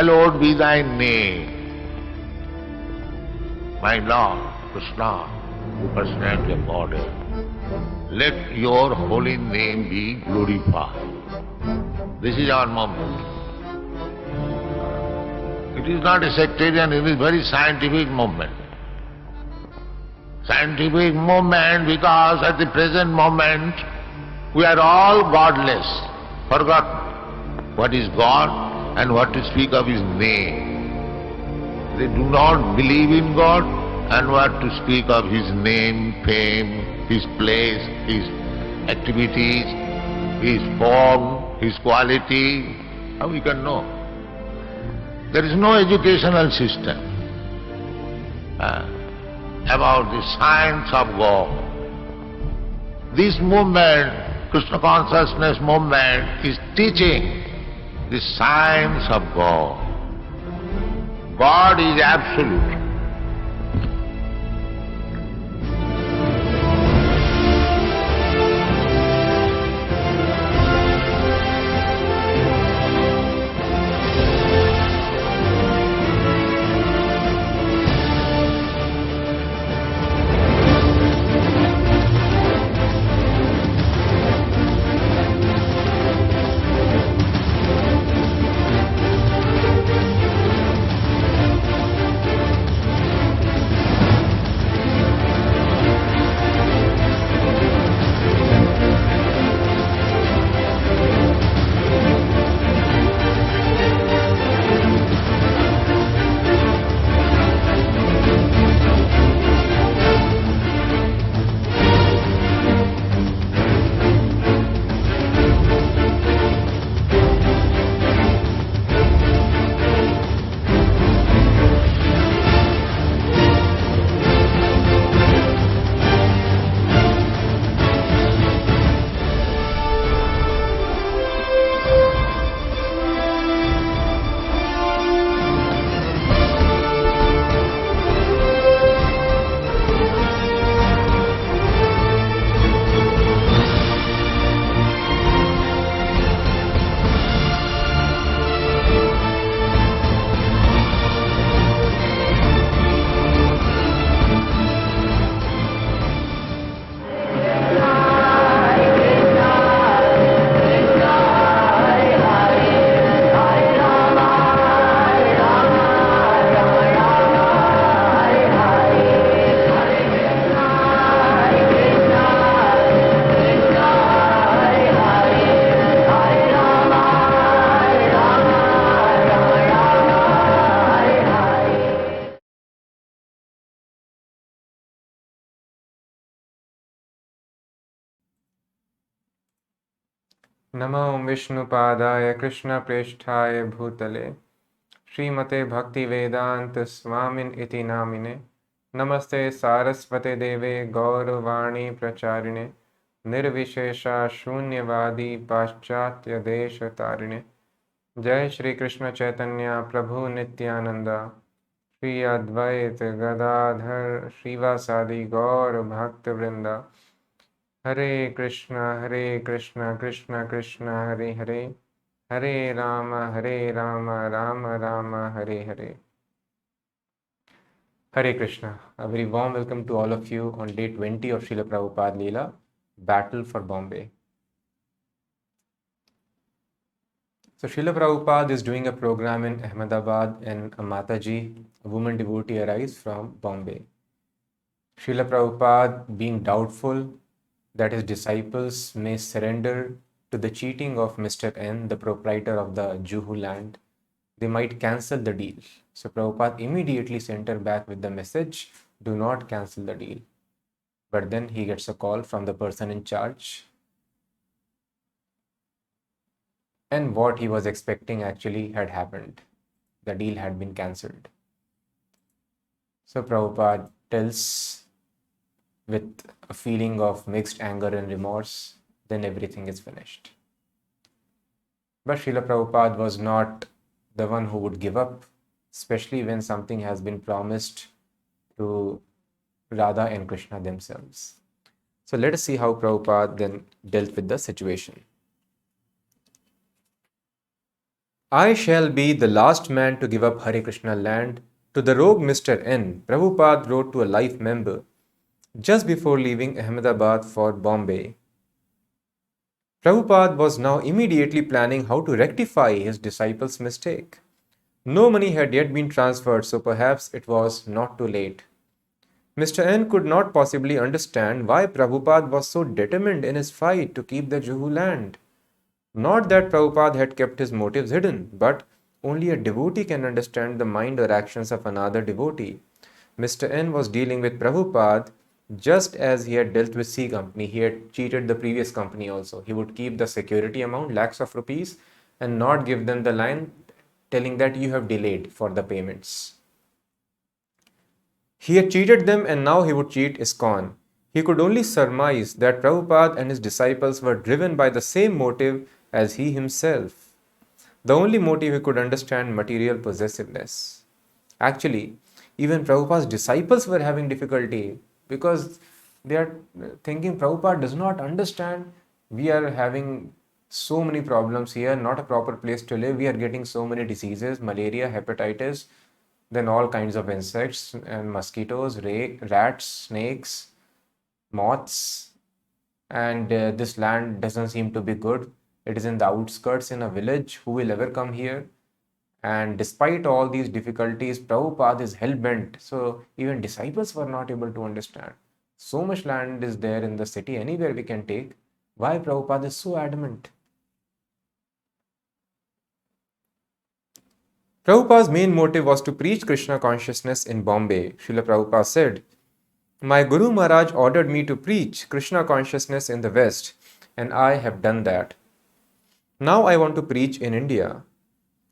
hallowed be thy name. My Lord, Krishna, the personality of Godhead, let your holy name be glorified. This is our moment. It is not a sectarian, it is very scientific movement. Scientific movement because at the present moment we are all godless, forgotten what is God and what to speak of His name. They do not believe in God and what to speak of His name, fame, His place, His activities, His form, His quality. How we can know? There is no educational system about the science of God. This movement, Krishna consciousness movement, is teaching the science of God. God is absolute. नमो विष्णुपादाय कृष्णप्रेष्ठाय भूतले श्रीमते भक्तिवेदांत स्वामिन इति नामिने नमस्ते सारस्वते देवे गौरवाणी प्रचारिणे निर्विशेषा शून्यवादी पाश्चात्य देश तारिणे। जय श्री कृष्ण चैतन्य प्रभु नित्यानंद श्री अद्वैत गदाधर श्रीवासादि गौर भक्त वृंदा। हरे कृष्ण कृष्ण कृष्ण हरे हरे, हरे Ram Ram Ram Hare Hare. Hare Krishna. A very warm welcome to all of you on day 20 of Srila Prabhupada Leela, Battle for Bombay. So Srila Prabhupada is doing a program in Ahmedabad and a Mataji, a woman devotee, arrives from Bombay. Srila Prabhupada, being doubtful that his disciples may surrender to the cheating of Mr. N, the proprietor of the Juhu land, they might cancel the deal. So Prabhupada immediately sent her back with the message, do not cancel the deal. But then he gets a call from the person in charge. And what he was expecting actually had happened. The deal had been cancelled. So Prabhupada tells with a feeling of mixed anger and remorse, then everything is finished. But Srila Prabhupada was not the one who would give up, especially when something has been promised to Radha and Krishna themselves. So let us see how Prabhupada then dealt with the situation. I shall be the last man to give up Hare Krishna land to the rogue Mr. N, Prabhupada wrote to a life member just before leaving Ahmedabad for Bombay. Prabhupada was now immediately planning how to rectify his disciples' mistake. No money had yet been transferred, so perhaps it was not too late. Mr. N could not possibly understand why Prabhupada was so determined in his fight to keep the Juhu land. Not that Prabhupada had kept his motives hidden, but only a devotee can understand the mind or actions of another devotee. Mr. N was dealing with Prabhupada just as he had dealt with C Company. He had cheated the previous company also. He would keep the security amount, lakhs of rupees, and not give them the line telling that you have delayed for the payments. He had cheated them and now he would cheat ISKCON. He could only surmise that Prabhupada and his disciples were driven by the same motive as he himself. The only motive he could understand, material possessiveness. Actually, even Prabhupada's disciples were having difficulty because they are thinking Prabhupada does not understand. We are having so many problems here, not a proper place to live. We are getting so many diseases, malaria, hepatitis, then all kinds of insects and mosquitoes, rats, snakes, moths, and this land doesn't seem to be good. It is in the outskirts in a village. Who will ever come here? And despite all these difficulties, Prabhupada is hell-bent. So even disciples were not able to understand. So much land is there in the city, anywhere we can take. Why Prabhupada is so adamant? Prabhupada's main motive was to preach Krishna consciousness in Bombay. Srila Prabhupada said, "My Guru Maharaj ordered me to preach Krishna consciousness in the West, and I have done that. Now I want to preach in India."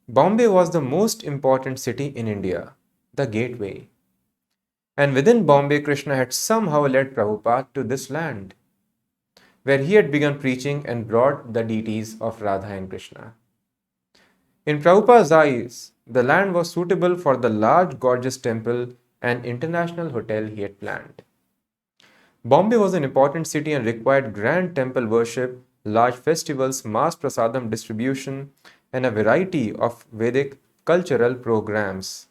Bombay was the most important city in India, the gateway. And within Bombay, Krishna had somehow led Prabhupada to this land, where he had begun preaching and brought the deities of Radha and Krishna. In Prabhupada's eyes, the land was suitable for the large, gorgeous temple and international hotel he had planned. Bombay was an important city and required grand temple worship, large festivals, mass prasadam distribution, and a variety of Vedic cultural programs.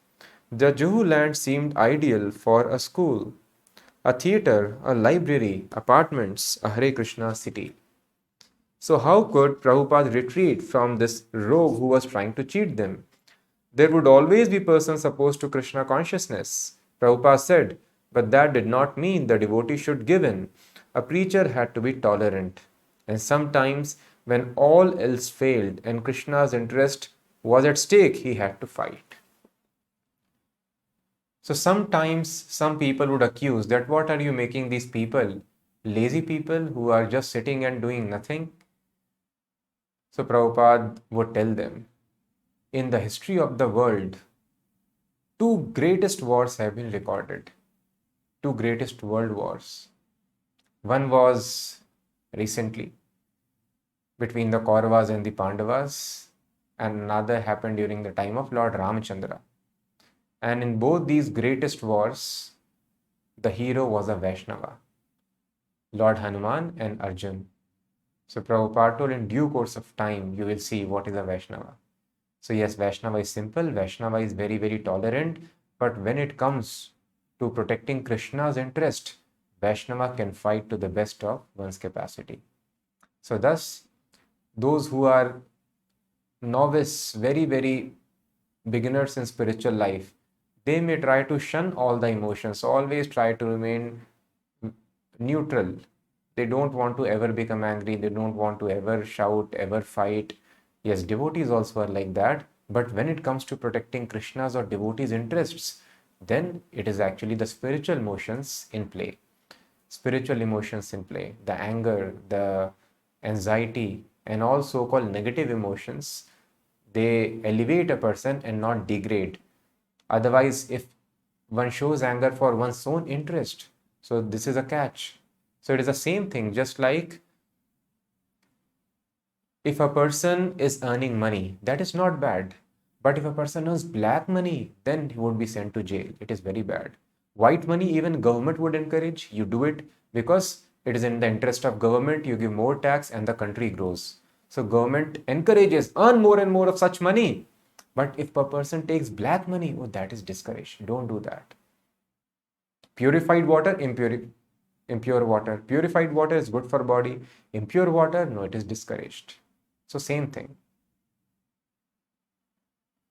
The Juhu land seemed ideal for a school, a theater, a library, apartments, a Hare Krishna city. So how could Prabhupada retreat from this rogue who was trying to cheat them? There would always be persons opposed to Krishna consciousness, Prabhupada said, but that did not mean the devotee should give in. A preacher had to be tolerant. And sometimes, when all else failed and Krishna's interest was at stake, he had to fight. So sometimes some people would accuse that what are you making these people? Lazy people who are just sitting and doing nothing? So Prabhupada would tell them, in the history of the world, two greatest wars have been recorded. Two greatest world wars. One was recently between the Kauravas and the Pandavas, and another happened during the time of Lord Ramachandra. And in both these greatest wars, the hero was a Vaishnava, Lord Hanuman and Arjun. So Prabhupada told, in due course of time, you will see what is a Vaishnava. So yes, Vaishnava is simple, Vaishnava is very, very tolerant, but when it comes to protecting Krishna's interest, Vaishnava can fight to the best of one's capacity. So thus, those who are novice, very, very beginners in spiritual life, they may try to shun all the emotions, always try to remain neutral. They don't want to ever become angry, they don't want to ever shout, ever fight. Yes, devotees also are like that, but when it comes to protecting Krishna's or devotees' interests, then it is actually the spiritual emotions in play. Spiritual emotions in play, the anger, the anxiety, and all so-called negative emotions, they elevate a person and not degrade. Otherwise, if one shows anger for one's own interest, so this is a catch. So it is the same thing, just like if a person is earning money, that is not bad. But if a person earns black money, then he would be sent to jail. It is very bad. White money, even government would encourage you do it because it is in the interest of government. You give more tax and the country grows. So government encourages, earn more and more of such money. But if a person takes black money, oh, that is discouraged. Don't do that. Purified water, impure water. Purified water is good for body. Impure water, no, it is discouraged. So same thing.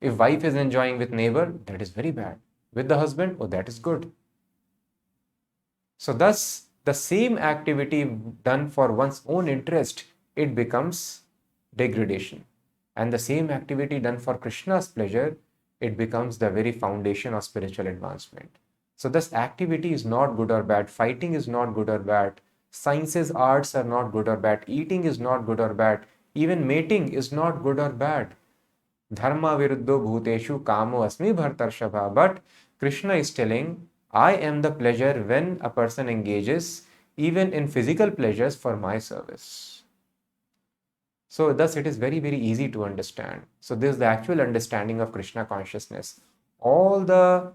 If wife is enjoying with neighbor, that is very bad. With the husband, oh, that is good. So thus, the same activity done for one's own interest, it becomes degradation. And the same activity done for Krishna's pleasure, it becomes the very foundation of spiritual advancement. So this activity is not good or bad. Fighting is not good or bad. Sciences, arts are not good or bad. Eating is not good or bad. Even mating is not good or bad. Dharma viruddho bhuteshu kamo asmi bhartarshabha. But Krishna is telling, I am the pleasure when a person engages even in physical pleasures for my service. So thus it is very, very easy to understand. So this is the actual understanding of Krishna consciousness. All the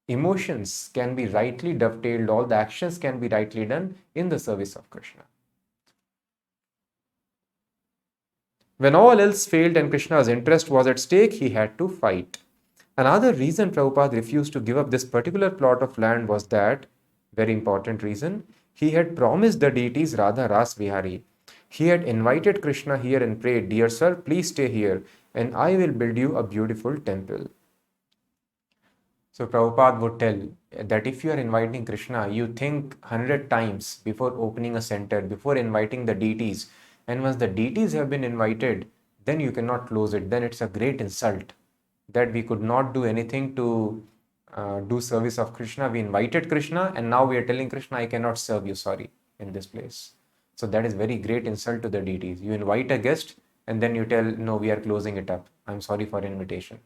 emotions can be rightly dovetailed, all the actions can be rightly done in the service of Krishna. When all else failed and Krishna's interest was at stake, he had to fight. Another reason Prabhupada refused to give up this particular plot of land was that, very important reason, he had promised the deities Radha Ras Vihari. He had invited Krishna here and prayed, Dear sir, please stay here and I will build you a beautiful temple. So Prabhupada would tell that if you are inviting Krishna, you think 100 times before opening a center, before inviting the deities. And once the deities have been invited, then you cannot close it. Then it's a great insult that we could not do anything to do service of Krishna. We invited Krishna and now we are telling Krishna, I cannot serve you, sorry, in this place. So that is very great insult to the deities. You invite a guest and then you tell, no, we are closing it up. I'm sorry for invitation.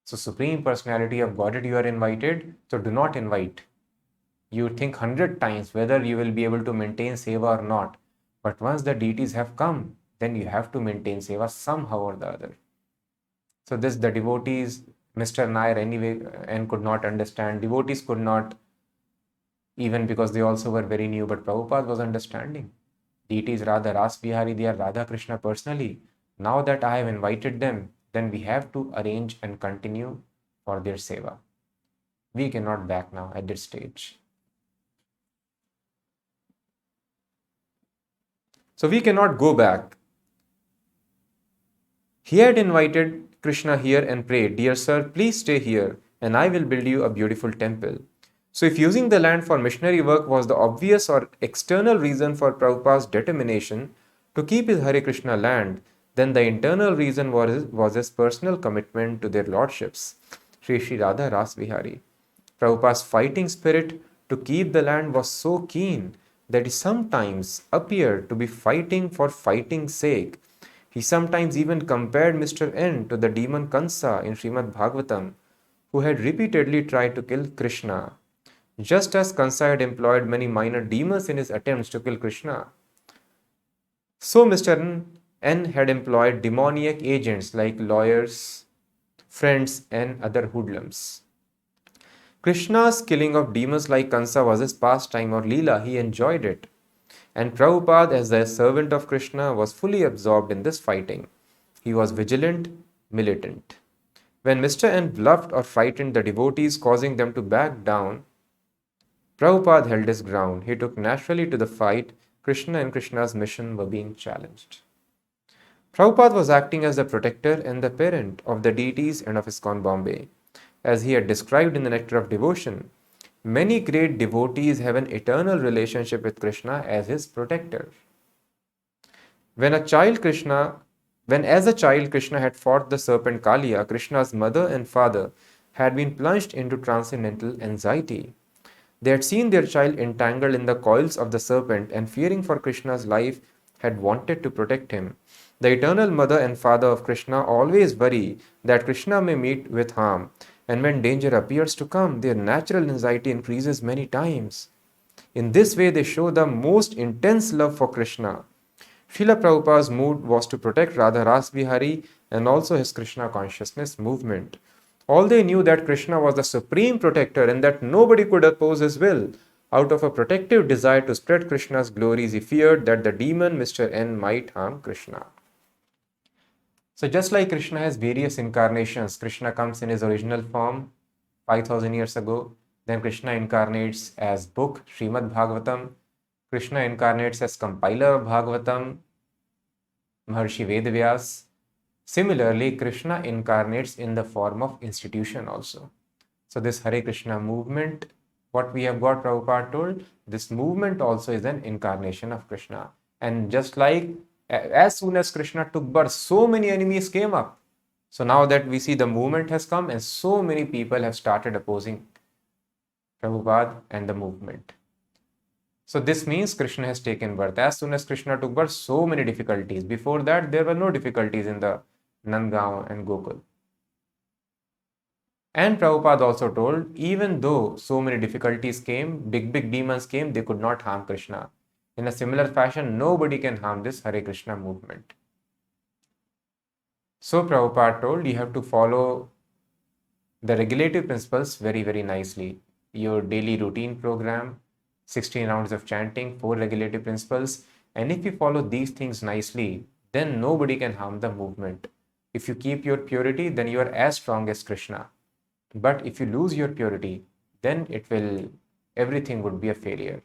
So Supreme Personality of Godhead, you are invited, so do not invite. You think 100 times whether you will be able to maintain seva or not. But once the deities have come, then you have to maintain seva somehow or the other. So this the devotees, Mr. Nair anyway, and could not understand. Devotees could not, even because they also were very new, but Prabhupada was understanding. Deities Radha Ras Vihari, they are Radha Krishna personally. Now that I have invited them, then we have to arrange and continue for their seva. We cannot back now at this stage. So we cannot go back. He had invited Krishna here and prayed, Dear sir, please stay here and I will build you a beautiful temple. So if using the land for missionary work was the obvious or external reason for Prabhupada's determination to keep his Hare Krishna land, then the internal reason was his personal commitment to their lordships, Sri Radha Ras Vihari. Prabhupada's fighting spirit to keep the land was so keen that he sometimes appeared to be fighting for fighting's sake. He sometimes even compared Mr. N to the demon Kansa in Srimad Bhagavatam, who had repeatedly tried to kill Krishna, just as Kansa had employed many minor demons in his attempts to kill Krishna. So Mr. N had employed demoniac agents like lawyers, friends, and other hoodlums. Krishna's killing of demons like Kansa was his pastime or Leela. He enjoyed it. And Prabhupada, as the servant of Krishna, was fully absorbed in this fighting. He was vigilant, militant. When Mr. N bluffed or frightened the devotees, causing them to back down, Prabhupada held his ground. He took naturally to the fight. Krishna and Krishna's mission were being challenged. Prabhupada was acting as the protector and the parent of the deities and of ISKCON Bombay. As he had described in the Nectar of Devotion, many great devotees have an eternal relationship with Krishna as his protector. When as a child Krishna had fought the serpent Kaliya, Krishna's mother and father had been plunged into transcendental anxiety. They had seen their child entangled in the coils of the serpent and fearing for Krishna's life had wanted to protect him. The eternal mother and father of Krishna always worry that Krishna may meet with harm, and when danger appears to come, their natural anxiety increases many times. In this way, they show the most intense love for Krishna. Srila Prabhupada's mood was to protect Radha Ras Vihari and also his Krishna consciousness movement. All they knew that Krishna was the supreme protector and that nobody could oppose his will. Out of a protective desire to spread Krishna's glories, he feared that the demon Mr. N might harm Krishna. So just like Krishna has various incarnations, Krishna comes in his original form 5000 years ago. Then Krishna incarnates as book, Srimad Bhagavatam. Krishna incarnates as compiler of Bhagavatam, Maharshi Vedavyas. Similarly, Krishna incarnates in the form of institution also. So this Hare Krishna movement, what we have got Prabhupada told, this movement also is an incarnation of Krishna. And just like as soon as Krishna took birth, so many enemies came up. So now that we see the movement has come and so many people have started opposing Prabhupada and the movement. So this means Krishna has taken birth. As soon as Krishna took birth, so many difficulties. Before that, there were no difficulties in the Nandgaon and Gokul. And Prabhupada also told, even though so many difficulties came, big demons came, they could not harm Krishna. In a similar fashion, nobody can harm this Hare Krishna movement. So Prabhupada told, you have to follow the regulative principles very, very nicely. Your daily routine program, 16 rounds of chanting, 4 regulative principles. And if you follow these things nicely, then nobody can harm the movement. If you keep your purity, then you are as strong as Krishna. But if you lose your purity, then everything would be a failure.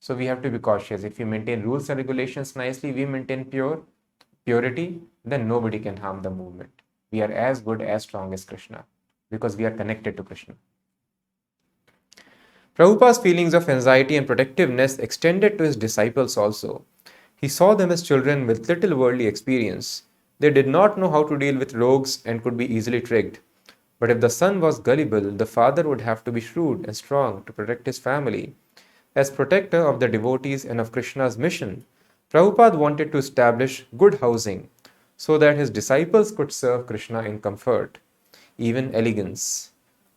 So we have to be cautious. If you maintain rules and regulations nicely, we maintain purity, then nobody can harm the movement. We are as good, as strong as Krishna because we are connected to Krishna. Prabhupada's feelings of anxiety and protectiveness extended to his disciples also. He saw them as children with little worldly experience. They did not know how to deal with rogues and could be easily tricked. But if the son was gullible, the father would have to be shrewd and strong to protect his family. As protector of the devotees and of Krishna's mission, Prabhupada wanted to establish good housing so that his disciples could serve Krishna in comfort, even elegance.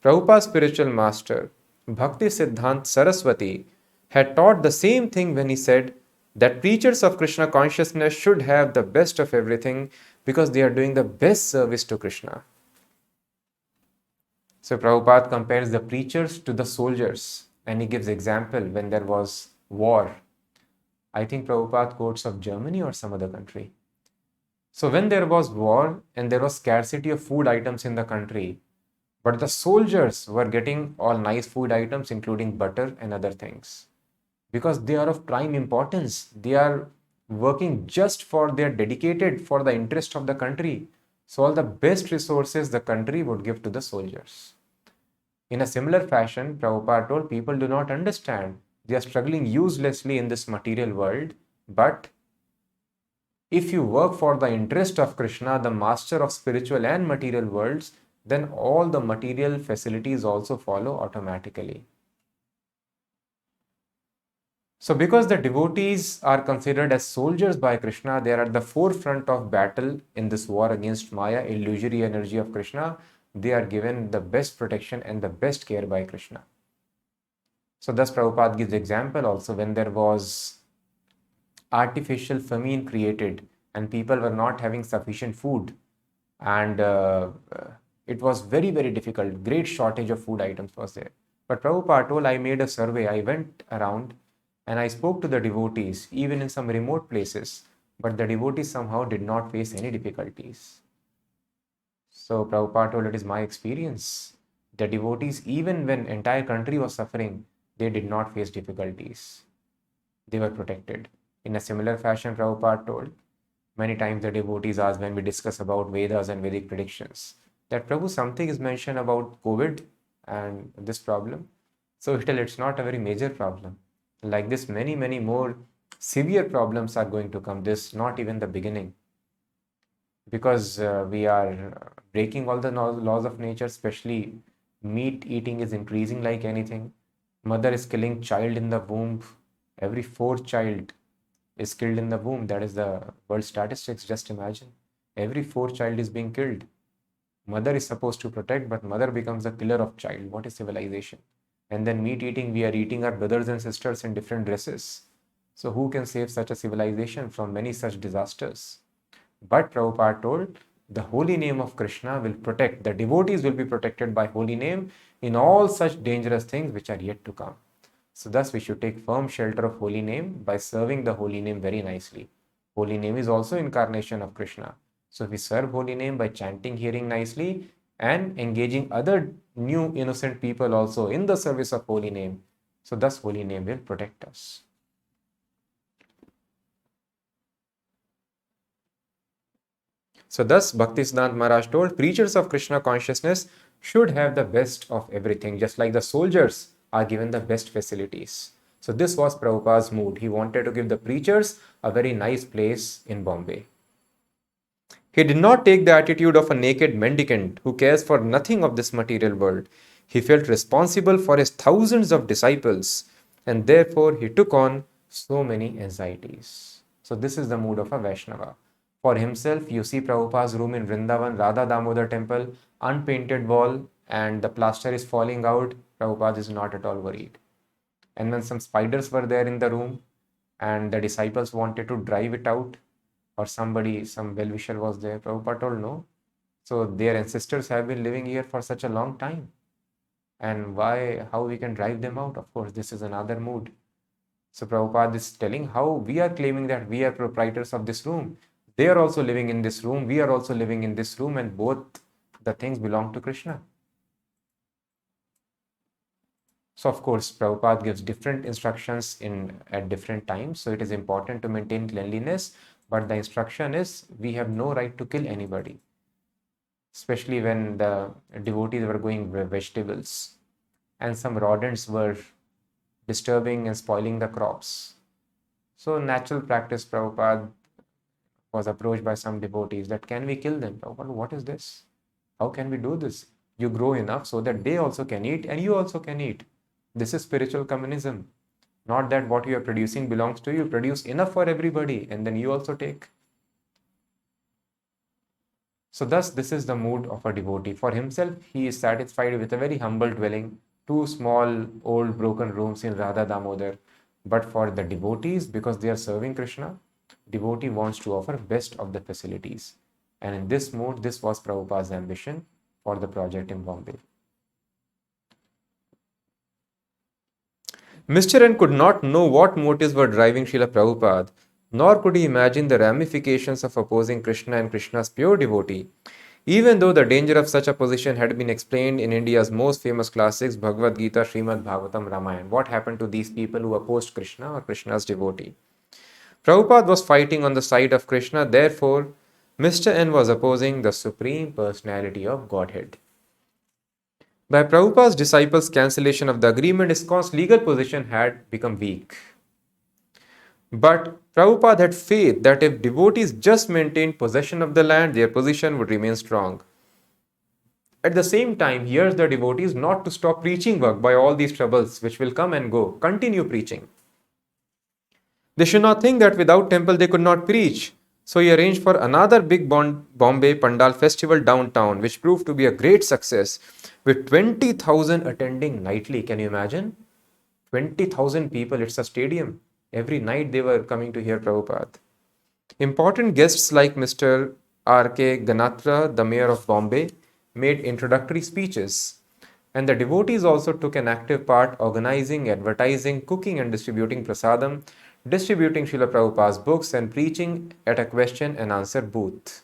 Prabhupada's spiritual master, Bhakti Siddhant Saraswati, had taught the same thing when he said that preachers of Krishna consciousness should have the best of everything because they are doing the best service to Krishna. So Prabhupada compares the preachers to the soldiers and he gives example when there was war. I think Prabhupada quotes of Germany or some other country. So when there was war and there was scarcity of food items in the country, but the soldiers were getting all nice food items including butter and other things because they are of prime importance. They are working just for, they are dedicated for the interest of the country. So all the best resources the country would give to the soldiers. In a similar fashion, Prabhupada told people do not understand. They are struggling uselessly in this material world. But if you work for the interest of Krishna, the master of spiritual and material worlds, then all the material facilities also follow automatically. So because the devotees are considered as soldiers by Krishna, they are at the forefront of battle in this war against Maya, illusory energy of Krishna. They are given the best protection and the best care by Krishna. So thus Prabhupada gives example also when there was artificial famine created and people were not having sufficient food and it was very, very difficult. Great shortage of food items was there. But Prabhupada told, I made a survey. I went around and I spoke to the devotees, even in some remote places, but the devotees somehow did not face any difficulties. So Prabhupada told, it is my experience. The devotees, even when entire country was suffering, they did not face difficulties. They were protected. In a similar fashion, Prabhupada told, many times the devotees ask when we discuss about Vedas and Vedic predictions, that Prabhu, something is mentioned about COVID and this problem. So it's not a very major problem. Like this, many, many more severe problems are going to come. This not even the beginning. Because we are breaking all the laws of nature, especially meat eating is increasing like anything. Mother is killing child in the womb. Every 4th child is killed in the womb. That is the world statistics. Just imagine. Every 4th child is being killed. Mother is supposed to protect, but mother becomes a killer of child. What is civilization? And then meat eating, we are eating our brothers and sisters in different dresses. So who can save such a civilization from many such disasters? But Prabhupada told, the holy name of Krishna will protect, the devotees will be protected by holy name in all such dangerous things which are yet to come. So thus we should take firm shelter of holy name by serving the holy name very nicely. Holy name is also incarnation of Krishna. So we serve holy name by chanting, hearing nicely, and engaging other new innocent people also in the service of holy name. So thus holy name will protect us. So thus Bhaktisiddhanta Maharaj told, preachers of Krishna consciousness should have the best of everything, just like the soldiers are given the best facilities. So this was Prabhupada's mood. He wanted to give the preachers a very nice place in Bombay. He did not take the attitude of a naked mendicant who cares for nothing of this material world. He felt responsible for his thousands of disciples, and therefore he took on so many anxieties. So this is the mood of a Vaishnava. For himself, you see Prabhupada's room in Vrindavan, Radha Damodar temple, unpainted wall, and the plaster is falling out. Prabhupada is not at all worried. And when some spiders were there in the room, and the disciples wanted to drive it out, or somebody, some well-wisher was there, Prabhupada told no. So their ancestors have been living here for such a long time. And why, how we can drive them out? Of course, this is another mood. So Prabhupada is telling how we are claiming that we are proprietors of this room. They are also living in this room. We are also living in this room, and both the things belong to Krishna. So of course, Prabhupada gives different instructions at different times. So it is important to maintain cleanliness, but the instruction is we have no right to kill anybody, especially when the devotees were going vegetables and some rodents were disturbing and spoiling the crops. So natural practice, Prabhupada was approached by some devotees that can we kill them? Prabhupada, what is this? How can we do this? You grow enough so that they also can eat and you also can eat. This is spiritual communism. Not that what you are producing belongs to you. Produce enough for everybody and then you also take. So thus this is the mood of a devotee. For himself, he is satisfied with a very humble dwelling, 2 small old broken rooms in Radha Damodar. But for the devotees, because they are serving Krishna, devotee wants to offer best of the facilities. And in this mood, this was Prabhupada's ambition for the project in Bombay. Mr. N could not know what motives were driving Srila Prabhupada, nor could he imagine the ramifications of opposing Krishna and Krishna's pure devotee, even though the danger of such a position had been explained in India's most famous classics, Bhagavad Gita, Srimad Bhagavatam, Ramayana. What happened to these people who opposed Krishna or Krishna's devotee? Prabhupada was fighting on the side of Krishna, therefore, Mr. N was opposing the Supreme Personality of Godhead. By Prabhupada's disciples' cancellation of the agreement, ISKCON's legal position had become weak. But Prabhupada had faith that if devotees just maintained possession of the land, their position would remain strong. At the same time, he urged the devotees not to stop preaching work by all these troubles which will come and go. Continue preaching. They should not think that without temple they could not preach. So he arranged for another big Bombay Pandal festival downtown, which proved to be a great success, with 20,000 attending nightly. Can you imagine? 20,000 people, it's a stadium. Every night they were coming to hear Prabhupada. Important guests like Mr. R.K. Ganatra, the mayor of Bombay, made introductory speeches. And the devotees also took an active part organizing, advertising, cooking and distributing prasadam, distributing Srila Prabhupada's books and preaching at a question and answer booth.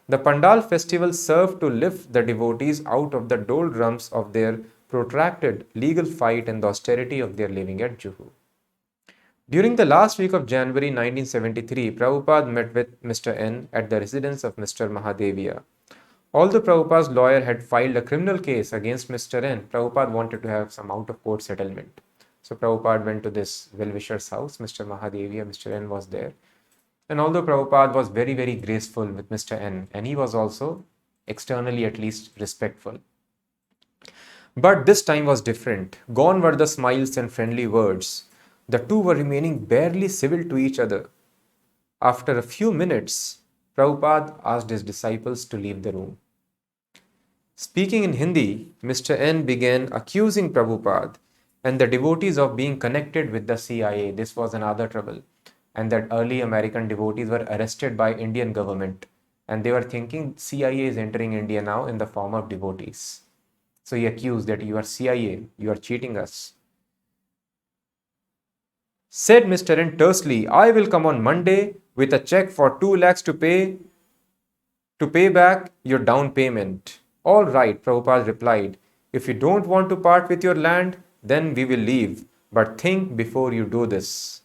The Pandal festival served to lift the devotees out of the doldrums of their protracted legal fight and the austerity of their living at Juhu. During the last week of January 1973, Prabhupada met with Mr. N at the residence of Mr. Mahadevia. Although Prabhupada's lawyer had filed a criminal case against Mr. N, Prabhupada wanted to have some out-of-court settlement. So Prabhupada went to this well-wisher's house, Mr. Mahadevia, Mr. N was there. And although Prabhupada was very, very graceful with Mr. N, and he was also externally at least respectful. But this time was different. Gone were the smiles and friendly words. The two were remaining barely civil to each other. After a few minutes, Prabhupada asked his disciples to leave the room. Speaking in Hindi, Mr. N began accusing Prabhupada and the devotees of being connected with the CIA. This was another trouble. And that early American devotees were arrested by Indian government. And they were thinking CIA is entering India now in the form of devotees. So he accused that you are CIA, you are cheating us. Said Mr. N tersely, I will come on Monday with a check for 2 lakhs to pay back your down payment. All right, Prabhupada replied. If you don't want to part with your land, then we will leave. But think before you do this.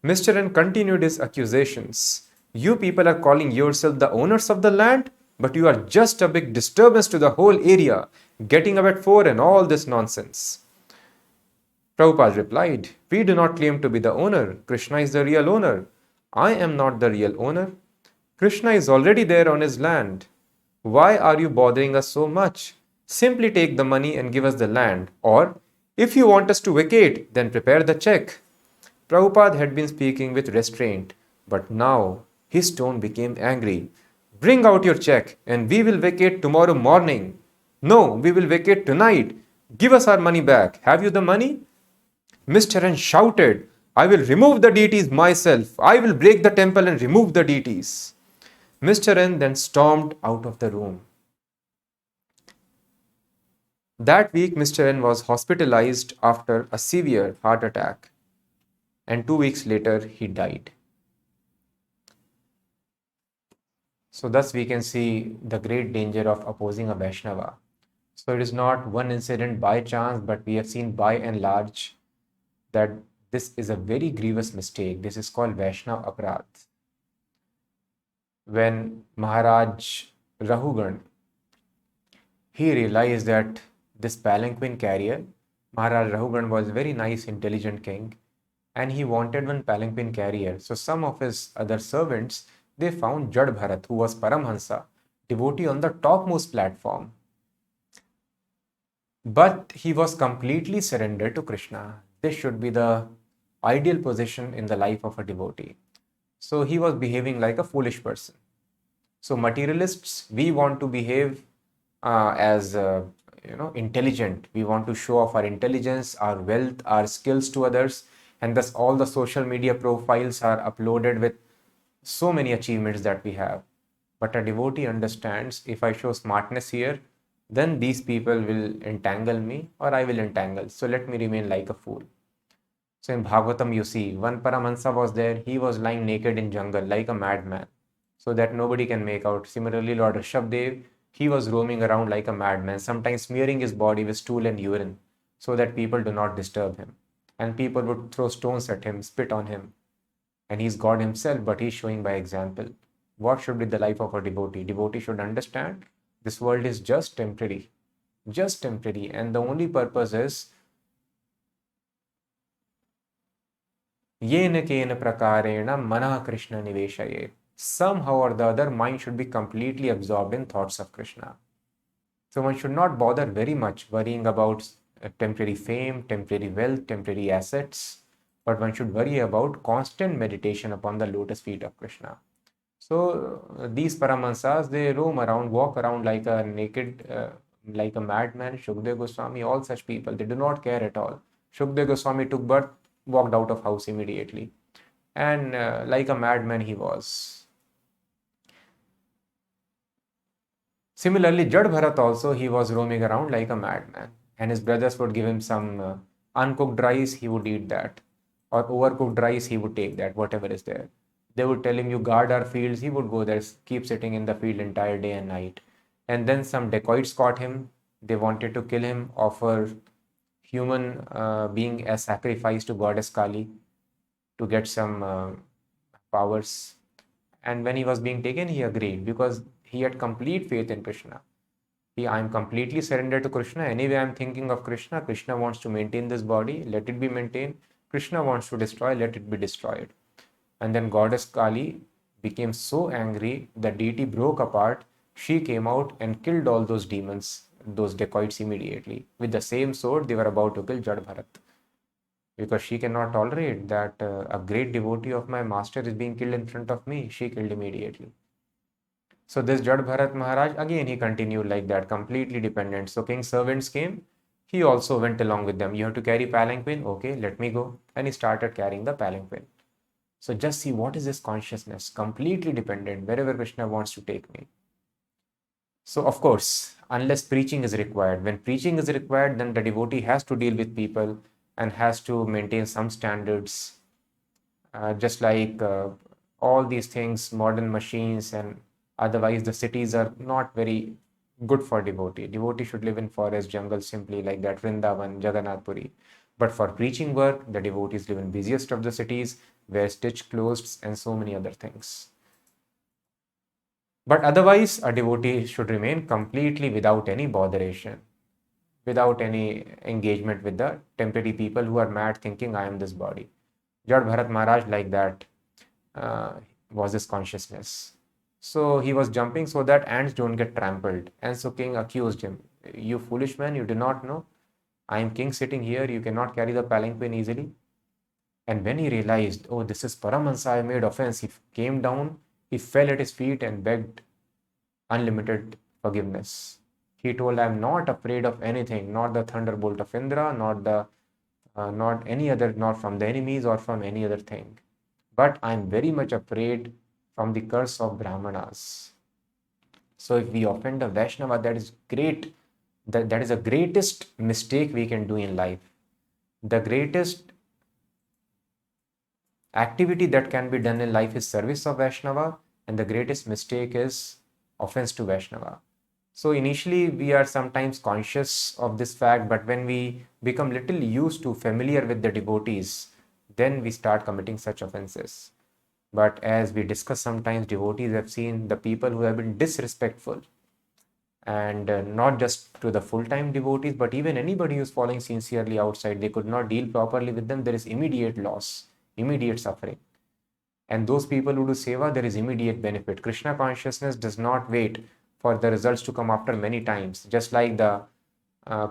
Mr. N continued his accusations. You people are calling yourself the owners of the land, but you are just a big disturbance to the whole area, getting up at 4 and all this nonsense. Prabhupada replied, we do not claim to be the owner. Krishna is the real owner. I am not the real owner. Krishna is already there on his land. Why are you bothering us so much? Simply take the money and give us the land. Or, if you want us to vacate, then prepare the check. Prabhupada had been speaking with restraint, but now his tone became angry. Bring out your check and we will vacate tomorrow morning. No, we will vacate tonight. Give us our money back. Have you the money? Mr. N shouted, I will remove the deities myself. I will break the temple and remove the deities. Mr. N then stormed out of the room. That week, Mr. N was hospitalized after a severe heart attack, and 2 weeks later, he died. So, thus, we can see the great danger of opposing a Vaishnava. So, it is not one incident by chance, but we have seen by and large that this is a very grievous mistake. This is called Vaishnav Aparadh. When Maharaj Rahugan, he realized that this palanquin carrier, Maharaj Rahugan was a very nice, intelligent king, and he wanted one palanquin carrier. So some of his other servants, they found Jad Bharat, who was Paramhansa, devotee on the topmost platform. But he was completely surrendered to Krishna. This should be the ideal position in the life of a devotee. So he was behaving like a foolish person. So materialists, we want to behave as intelligent. We want to show off our intelligence, our wealth, our skills to others, and thus all the social media profiles are uploaded with so many achievements that we have. But a devotee understands, if I show smartness here, then these people will entangle me or I will entangle. So let me remain like a fool. So in Bhagavatam, you see, one Paramahansa was there. He was lying naked in jungle like a madman, so that nobody can make out. Similarly, Lord Rishabdev, he was roaming around like a madman, sometimes smearing his body with stool and urine, so that people do not disturb him. And people would throw stones at him, spit on him. And he's God himself, but he's showing by example. What should be the life of a devotee? Devotee should understand this world is just temporary, and the only purpose is yena kena prakarena manah Krishna niveshayet. Somehow or the other, mind should be completely absorbed in thoughts of Krishna. So one should not bother very much worrying about temporary fame, temporary wealth, temporary assets, but one should worry about constant meditation upon the lotus feet of Krishna. So these Paramahansas, they roam around, walk around like a naked, like a madman. Shukdev Goswami, all such people, they do not care at all. Shukdev Goswami took birth, walked out of house immediately, and like a madman he was. Similarly, Jad Bharat also, he was roaming around like a madman, and his brothers would give him some uncooked rice, he would eat that, or overcooked rice, he would take that, whatever is there. They would tell him, you guard our fields, he would go there, keep sitting in the field entire day and night. And then some dacoits caught him, they wanted to kill him, offer human being as sacrifice to goddess Kali to get some powers. And when he was being taken, he agreed because he had complete faith in Krishna. I am completely surrendered to Krishna. Anyway, I am thinking of Krishna. Krishna wants to maintain this body, let it be maintained. Krishna wants to destroy, let it be destroyed. And then goddess Kali became so angry that deity broke apart. She came out and killed all those demons, those dacoits immediately. With the same sword, they were about to kill Jad Bharat. Because she cannot tolerate that a great devotee of my master is being killed in front of me. She killed immediately. So this Jad Bharat Maharaj, again he continued like that, completely dependent. So king's servants came, he also went along with them. You have to carry palanquin? Okay, let me go. And he started carrying the palanquin. So just see what is this consciousness, completely dependent, wherever Krishna wants to take me. So of course, unless preaching is required, when preaching is required, then the devotee has to deal with people and has to maintain some standards, just like all these things, modern machines, and otherwise the cities are not very good for devotee. Devotee should live in forest, jungle, simply like that, Vrindavan, Jagannath Puri. But for preaching work, the devotees live in busiest of the cities, wear stitched clothes, and so many other things. But otherwise, a devotee should remain completely without any botheration, without any engagement with the temporary people who are mad thinking, I am this body. Jad Bharat Maharaj, like that, was his consciousness. So he was jumping so that ants don't get trampled. And so king accused him, you foolish man, you do not know? I am king sitting here, you cannot carry the palanquin easily. And when he realized, oh, this is Paramahansa, I made offense, he came down, he fell at his feet and begged unlimited forgiveness. He told, I am not afraid of anything, not the thunderbolt of Indra, not any other, not from the enemies or from any other thing. But I am very much afraid from the curse of Brahmanas. So if we offend a Vaishnava, that is great. That is the greatest mistake we can do in life. The greatest activity that can be done in life is service of Vaishnava, and the greatest mistake is offense to Vaishnava. So initially we are sometimes conscious of this fact, but when we become little used to, familiar with the devotees, then we start committing such offenses. But as we discuss, sometimes devotees have seen the people who have been disrespectful, and not just to the full-time devotees, but even anybody who's following sincerely outside, they could not deal properly with them, there is immediate loss, immediate suffering. And those people who do seva, there is immediate benefit. Krishna consciousness does not wait for the results to come after many times, just like the